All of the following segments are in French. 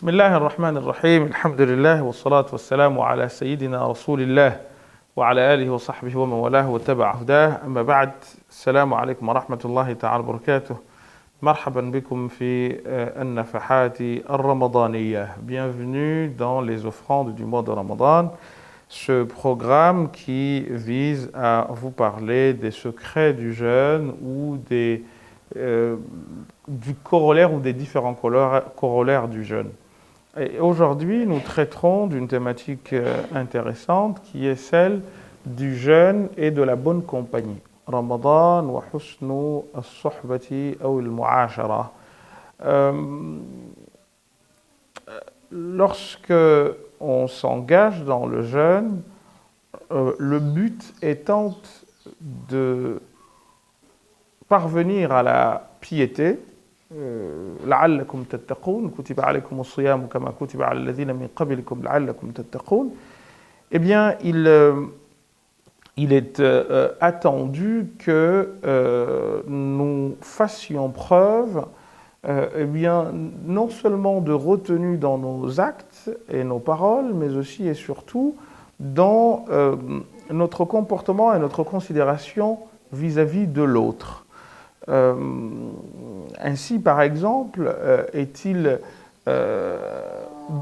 بسم الله الرحمن الرحيم الحمد لله والصلاة والسلام على سيدنا رسول الله وعلى آله وصحبه ومن والاه واتبع هداه أما بعد السلام عليكم ورحمة الله تعالى وبركاته مرحبا بكم في النفحات الرمضانية. Bienvenue dans les offrandes du mois de Ramadan, ce programme qui vise à vous parler des secrets du jeûne ou du corollaire ou des différents corollaires du jeûne. Et aujourd'hui, nous traiterons d'une thématique intéressante qui est celle du jeûne et de la bonne compagnie. Ramadan wa husnu as-suhbati ou al-mu'ashara. Lorsque on s'engage dans le jeûne, le but étant de parvenir à la piété. لعلكم تتقون كتب عليكم الصيام كما كتب على الذين من قبلكم لعلكم تتقون. Eh bien, il est attendu que nous fassions preuve eh bien, non seulement de retenue dans nos actes et nos paroles, mais aussi et surtout dans notre comportement et notre considération vis-à-vis de l'autre. Ainsi, par exemple, est-il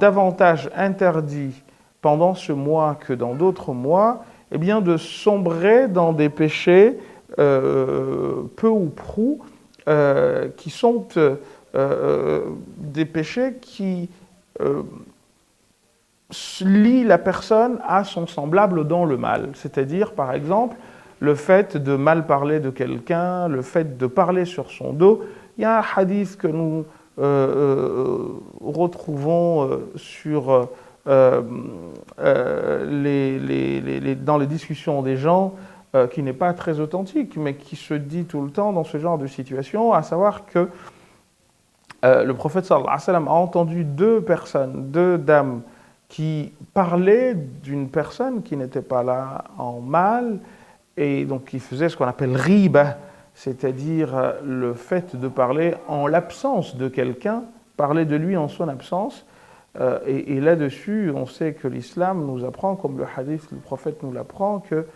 davantage interdit pendant ce mois que dans d'autres mois, eh bien, de sombrer dans des péchés peu ou prou, qui sont des péchés qui lient la personne à son semblable dans le mal. C'est-à-dire, par exemple, le fait de mal parler de quelqu'un, le fait de parler sur son dos. Il y a un hadith que nous retrouvons dans les discussions des gens, qui n'est pas très authentique, mais qui se dit tout le temps dans ce genre de situation, à savoir que le prophète sallallahu alayhi wa sallam a entendu deux dames, qui parlaient d'une personne qui n'était pas là en mal, et donc qui faisait ce qu'on appelle riba, c'est-à-dire le fait de parler en l'absence de quelqu'un, parler de lui en son absence. Et là-dessus, on sait que l'islam nous apprend, comme le hadith, le prophète nous l'apprend, que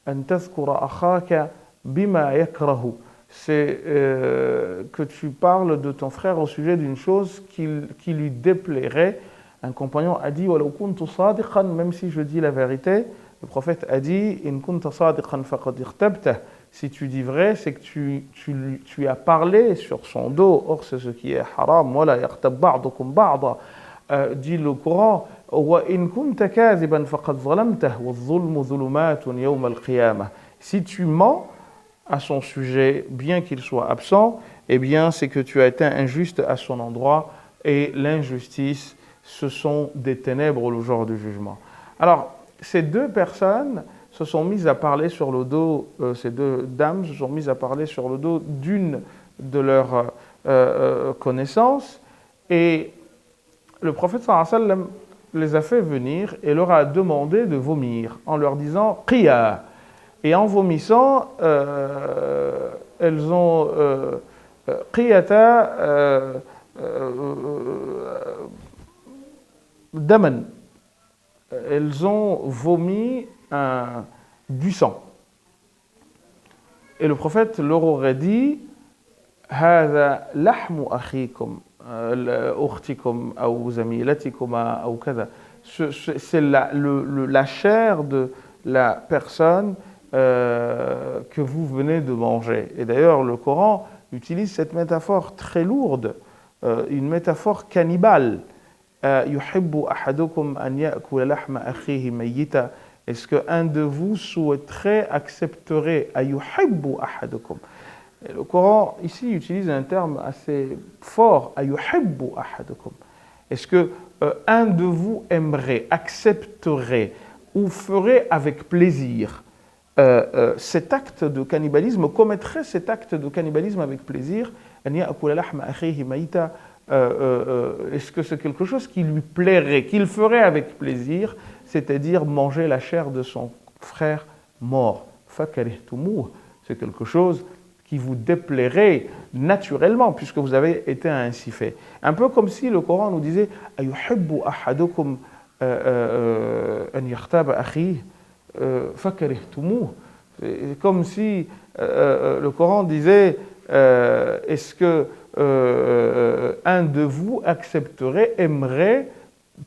an tadhkura akhaka bima yakrahu, c'est que tu parles de ton frère au sujet d'une chose qui lui déplairait. Un compagnon a dit walaw kuntu sadiqan, même si je dis la vérité. Le prophète a dit in kunta sadiqan faqad ightabta, si tu dis vrai, c'est que tu as parlé sur son dos. Or, c'est ce qui est haram. Wala yaghtab ba'dukum ba'da, dit le Coran. Wa in kunta kadhiban faqad zalamta wadh-dhulmu dhulumatun yawm al-qiyamah. Si tu mens à son sujet, bien qu'il soit absent, eh bien, c'est que tu as été injuste à son endroit, et l'injustice, ce sont des ténèbres le jour du jugement. Alors, ces deux personnes se sont mises à parler sur le dos, ces deux dames se sont mises à parler sur le dos d'une de leurs connaissances, et le prophète sallallahu alayhi wa sallam les a fait venir et leur a demandé de vomir en leur disant « Qiya ». Et en vomissant, elles ont « Qiyata daman ». Elles ont vomi du sang. Et le prophète leur aurait dit هذا لحم أخيكم أختكم أو زميلتكما أو كذا. C'est la chair de la personne que vous venez de manger. Et d'ailleurs, le Coran utilise cette métaphore très lourde, une métaphore cannibale. يحب أحدكم أن يأكل لحم أخيه ميتا. Est-ce qu'un de vous souhaiterait, accepterait أيحب أحدكم? Et le Coran ici utilise un terme assez fort, أيحب أحدكم. Est-ce que un de vous aimerait, accepterait ou ferait avec plaisir cet acte de cannibalisme, commettrait cet acte de cannibalisme avec plaisir? أن يأكل لحم أخيه ميتا. Est-ce que c'est quelque chose qui lui plairait, qu'il ferait avec plaisir, c'est-à-dire manger la chair de son frère mort? فَكَرِهْتُمُوهُ. C'est quelque chose qui vous déplairait naturellement, puisque vous avez été ainsi fait. Un peu comme si le Coran nous disait « Ayuhibbu ahadukum an yakhtaba akhihi fakarihtumuh » C'est comme si le Coran disait est-ce que un de vous accepterait, aimerait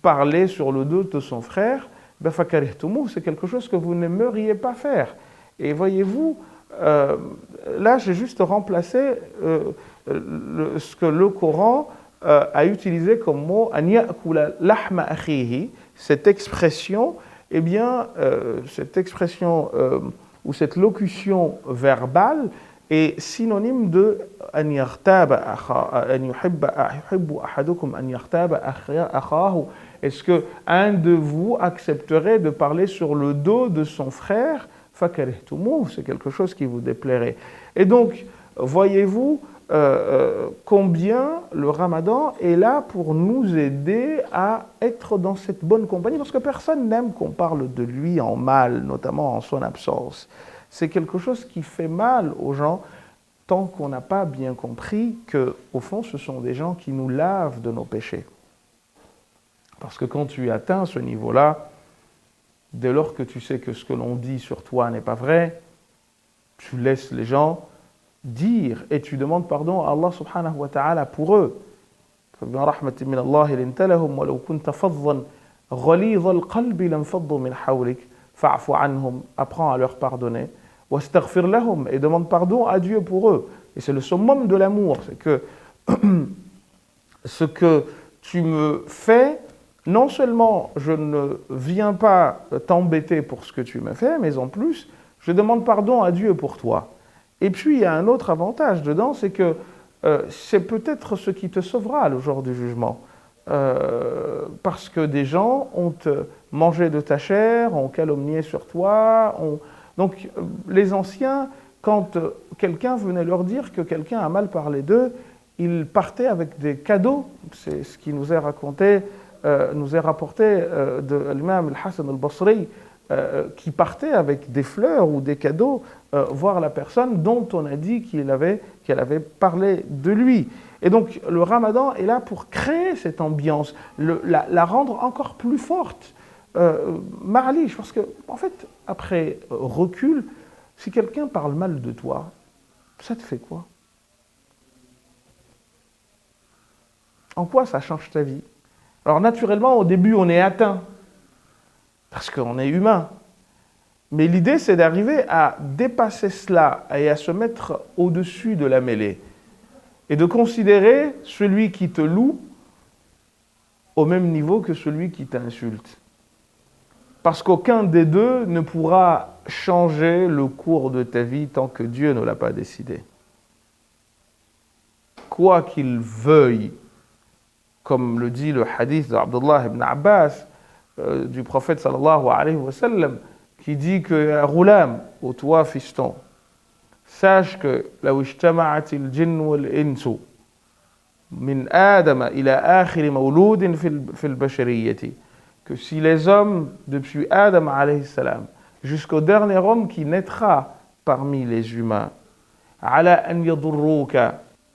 parler sur le dos de son frère, ben fakarihtumuh, c'est quelque chose que vous n'aimeriez pas faire. Et voyez-vous, là j'ai juste remplacé ce que le Coran a utilisé comme mot an ya'kula lahma akhihi, cette expression, eh bien, cette expression ou cette locution verbale est synonyme de an yartaba an yuhibbu ahadukum an yartaba akhahu. Est-ce que un de vous accepterait de parler sur le dos de son frère? Fakarihtumuh, c'est quelque chose qui vous déplairait. Et donc, voyez-vous combien le Ramadan est là pour nous aider à être dans cette bonne compagnie, parce que personne n'aime qu'on parle de lui en mal, notamment en son absence. C'est quelque chose qui fait mal aux gens tant qu'on n'a pas bien compris qu'au fond, ce sont des gens qui nous lavent de nos péchés. Parce que quand tu atteins ce niveau-là, dès lors que tu sais que ce que l'on dit sur toi n'est pas vrai, tu laisses les gens dire et tu demandes pardon à Allah subhanahu wa ta'ala pour eux. فبما رحمة من الله لنت لهم ولو كنت فظا غليظ القلب لانفضوا من حولك فاعف عنهم, apprends à leur pardonner, واستغفر لهم, et demande pardon à Dieu pour eux. Et c'est le summum de l'amour, c'est que ce que tu me fais, non seulement je ne viens pas t'embêter pour ce que tu me fais, mais en plus je demande pardon à Dieu pour toi. Et puis, il y a un autre avantage dedans, c'est que c'est peut-être ce qui te sauvera le jour du jugement. Parce que des gens ont mangé de ta chair, ont calomnié sur toi. Donc, les anciens, quand quelqu'un venait leur dire que quelqu'un a mal parlé d'eux, ils partaient avec des cadeaux. C'est ce qui nous est raconté, nous est rapporté de l'imam al-Hassan al-Basri, qui partait avec des fleurs ou des cadeaux voir la personne dont on a dit qu'elle avait parlé de lui. Et donc le Ramadan est là pour créer cette ambiance, la rendre encore plus forte. Marliche, parce que en fait, après recul, si quelqu'un parle mal de toi, ça te fait quoi? En quoi ça change ta vie? Alors naturellement, au début, on est atteint, parce qu'on est humain. Mais l'idée, c'est d'arriver à dépasser cela et à se mettre au-dessus de la mêlée. Et de considérer celui qui te loue au même niveau que celui qui t'insulte. Parce qu'aucun des deux ne pourra changer le cours de ta vie tant que Dieu ne l'a pas décidé. Quoi qu'il veuille, comme le dit le hadith d'Abdullah ibn Abbas, du prophète sallallahu alayhi wa sallam, qui dit que Ghulam, ou toi fiston, sache que لو اجتمعت الجن والإنس من آدم إلى آخر مولود في البشرية, que si les hommes depuis Adam alayhi salam jusqu'au dernier homme qui naîtra parmi les humains, على أن يضروك,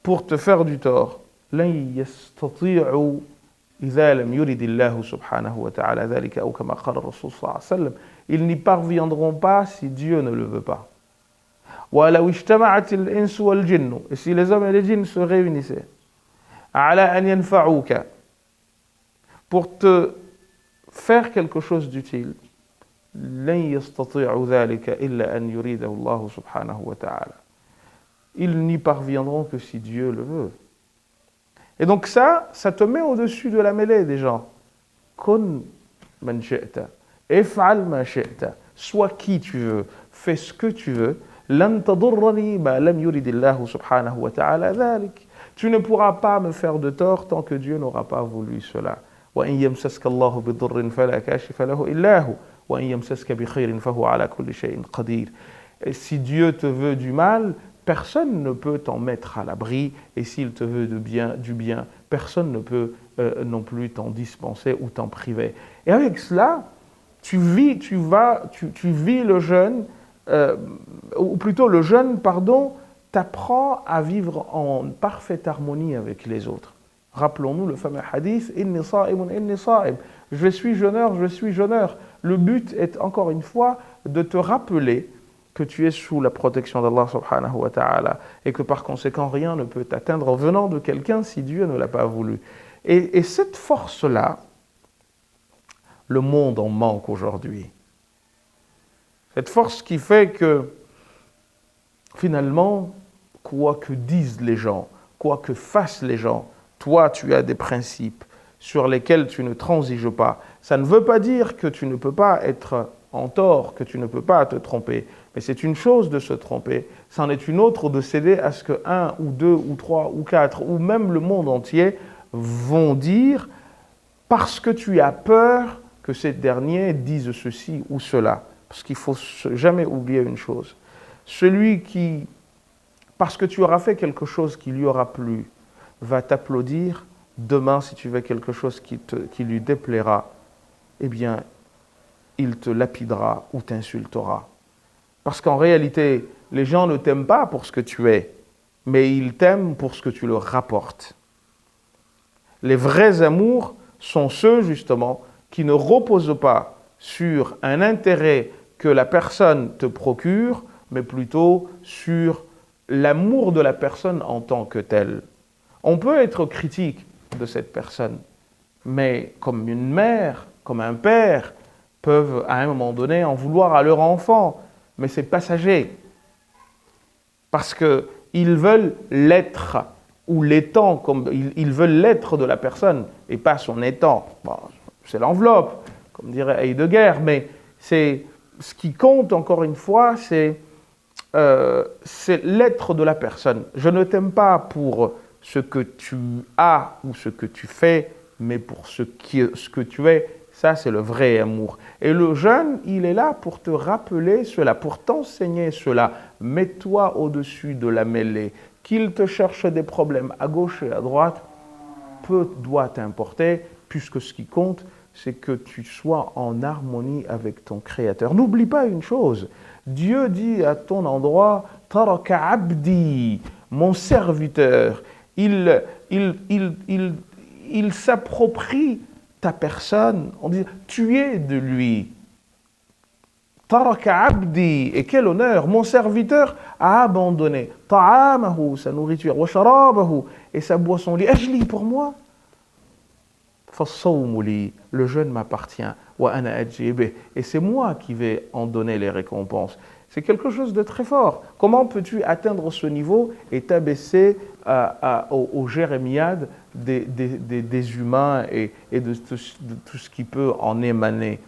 pour te faire du tort, لن يستطيعوا إذا لم يرد الله سبحانه وتعالى ذلك أو كما قال الرسول صلى الله عليه وسلم, ils n'y parviendront pas si Dieu ne le veut pas. وَلَوْ اجْتَمَعَتِ الْإِنسُ وَالْجِنُّ, et si les hommes et les djinns se réunissaient, عَلَى أَنْ يَنْفَعُوكَ, pour te faire quelque chose d'utile, لَنْ يَسْتَطِيعُوا ذَلِكَ إِلَّا أَنْ يُرِيدَهُ اللَّهُ سُبْحَانَهُ وَتَعَالَى. Ils n'y parviendront que si Dieu le veut. Et donc ça te met au-dessus de la mêlée des gens. كُن مَنْ شِئْتَ افعل ما شئت, sois qui tu veux, fais ce que tu veux, لن تضرني ما لم يرد الله سبحانه وتعالى ذلك. Tu ne pourras pas me faire de tort tant que Dieu n'aura pas voulu cela. وإن يمسسك الله بضر فلا كاشف له إلا هو وإن يمسسك بخير فهو على كل شيء قدير. Et si Dieu te veut du mal, personne ne peut t'en mettre à l'abri, et s'il te veut du bien, personne ne peut non plus t'en dispenser ou t'en priver. Et avec cela, tu vis le jeûne, ou plutôt le jeûne, t'apprend à vivre en parfaite harmonie avec les autres. Rappelons-nous le fameux hadith « Inni sa'imun, inni sa'im » je suis jeûneur, je suis jeûneur. Le but est encore une fois de te rappeler que tu es sous la protection d'Allah subhanahu wa ta'ala et que par conséquent rien ne peut t'atteindre en venant de quelqu'un si Dieu ne l'a pas voulu. Et cette force-là, le monde en manque aujourd'hui. Cette force qui fait que finalement, quoi que disent les gens, quoi que fassent les gens, toi tu as des principes sur lesquels tu ne transiges pas. Ça ne veut pas dire que tu ne peux pas être en tort, que tu ne peux pas te tromper. Mais c'est une chose de se tromper, c'en est une autre de céder à ce que un ou deux ou trois ou quatre ou même le monde entier vont dire parce que tu as peur que ces derniers disent ceci ou cela. Parce qu'il ne faut jamais oublier une chose. Celui qui, parce que tu auras fait quelque chose qui lui aura plu, va t'applaudir, demain si tu fais quelque chose qui lui déplaira, eh bien, il te lapidera ou t'insultera. Parce qu'en réalité, les gens ne t'aiment pas pour ce que tu es, mais ils t'aiment pour ce que tu leur rapportes. Les vrais amours sont ceux, justement, qui ne reposent pas sur un intérêt que la personne te procure, mais plutôt sur l'amour de la personne en tant que telle. On peut être critique de cette personne, mais comme une mère, comme un père, peuvent à un moment donné en vouloir à leur enfant, mais c'est passager. Parce qu'ils veulent l'être, ou l'étant, comme ils veulent l'être de la personne, et pas son étant. Bon, c'est l'enveloppe, comme dirait Heidegger, mais c'est, ce qui compte, encore une fois, c'est l'être de la personne. Je ne t'aime pas pour ce que tu as ou ce que tu fais, mais pour ce que tu es. Ça, c'est le vrai amour. Et le jeûne, il est là pour te rappeler cela, pour t'enseigner cela. Mets-toi au-dessus de la mêlée. Qu'il te cherche des problèmes à gauche et à droite, peu doit t'importer, puisque ce qui compte, c'est que tu sois en harmonie avec ton Créateur. N'oublie pas une chose, Dieu dit à ton endroit, « Taraka abdi » mon serviteur, il s'approprie ta personne, on dit tu es de lui. Taraka abdi, et quel honneur, mon serviteur a abandonné ta'amahu, sa nourriture, wa sharabahu, et sa boisson, li ajli pour moi. Fassawmu li, le jeûne m'appartient, wa ana ajib, et c'est moi qui vais en donner les récompenses. C'est quelque chose de très fort. Comment peux-tu atteindre ce niveau et t'abaisser au jérémiade des humains et de tout ce qui peut en émaner?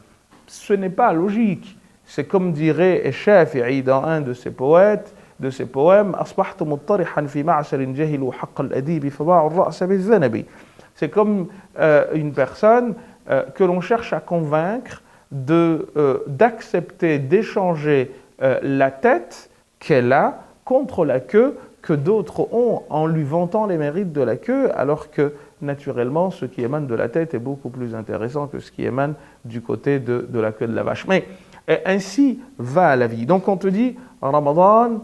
Ce n'est pas logique. C'est comme dirait Shafi'i dans un de ses poèmes, c'est comme une personne que l'on cherche à convaincre d'accepter, d'échanger la tête qu'elle a contre la queue que d'autres ont en lui vantant les mérites de la queue, alors que naturellement ce qui émane de la tête est beaucoup plus intéressant que ce qui émane du côté de la queue de la vache. Mais ainsi va la vie. Donc on te dit, Ramadan,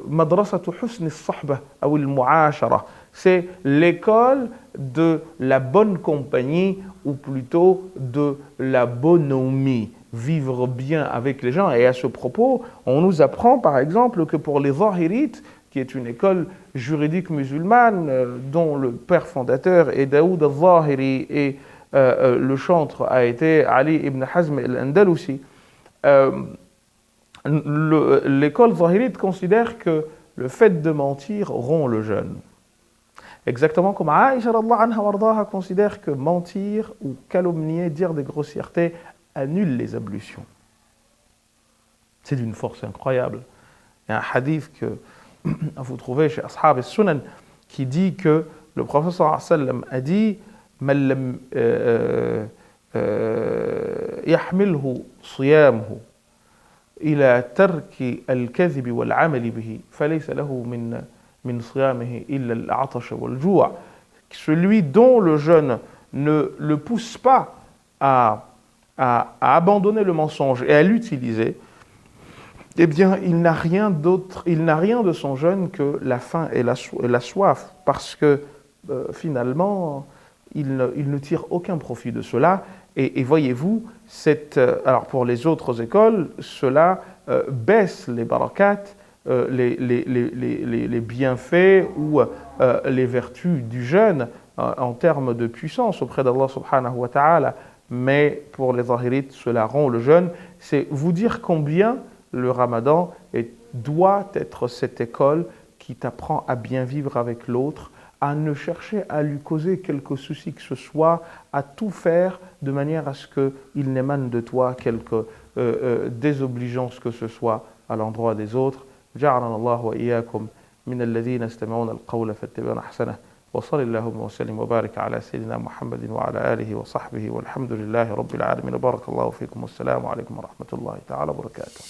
madrasatu husni as-sahbah ou al-mu'ashara, c'est l'école de la bonne compagnie ou plutôt de la bonhomie. Vivre bien avec les gens. Et à ce propos, on nous apprend par exemple que pour les Zahirites, qui est une école juridique musulmane dont le père fondateur est Daoud al-Zahiri et le chantre a été Ali ibn Hazm al-Andalusi, l'école Zahirite considère que le fait de mentir rompt le jeûne. Exactement comme Aïcha considère que mentir ou calomnier, dire des grossièretés, annule les ablutions. C'est d'une force incroyable. Il y a un hadith que vous trouvez chez Ashab al-Sunan qui dit que le prophète sallallahu alayhi wa sallam a dit Man lam yahmilhu siyamuhu ila tarki al-kadhib wal-amal bihi falaysa lahu min siyamihi illa al-'atash wal-ju'. Celui dont le jeûne ne le pousse pas à abandonner le mensonge et à l'utiliser, eh bien, il n'a rien d'autre, il n'a rien de son jeûne que la faim et la soif, parce que finalement, il ne tire aucun profit de cela. Et voyez-vous, alors pour les autres écoles, cela baisse les barakats, les bienfaits ou les vertus du jeûne en termes de puissance auprès d'Allah subhanahu wa ta'ala. Mais pour les zahirites, cela rend le jeûne. C'est vous dire combien le ramadan doit être cette école qui t'apprend à bien vivre avec l'autre, à ne chercher à lui causer quelque souci que ce soit, à tout faire de manière à ce qu'il n'émane de toi quelque désobligeance que ce soit à l'endroit des autres. جعلنا الله وإياكم من الذين يستمعون القول فاتبعون أحسنه وصل اللهم وسلم وبارك على سيدنا محمد وعلى آله وصحبه والحمد لله رب العالمين وبارك الله فيكم والسلام عليكم ورحمة الله تعالى وبركاته.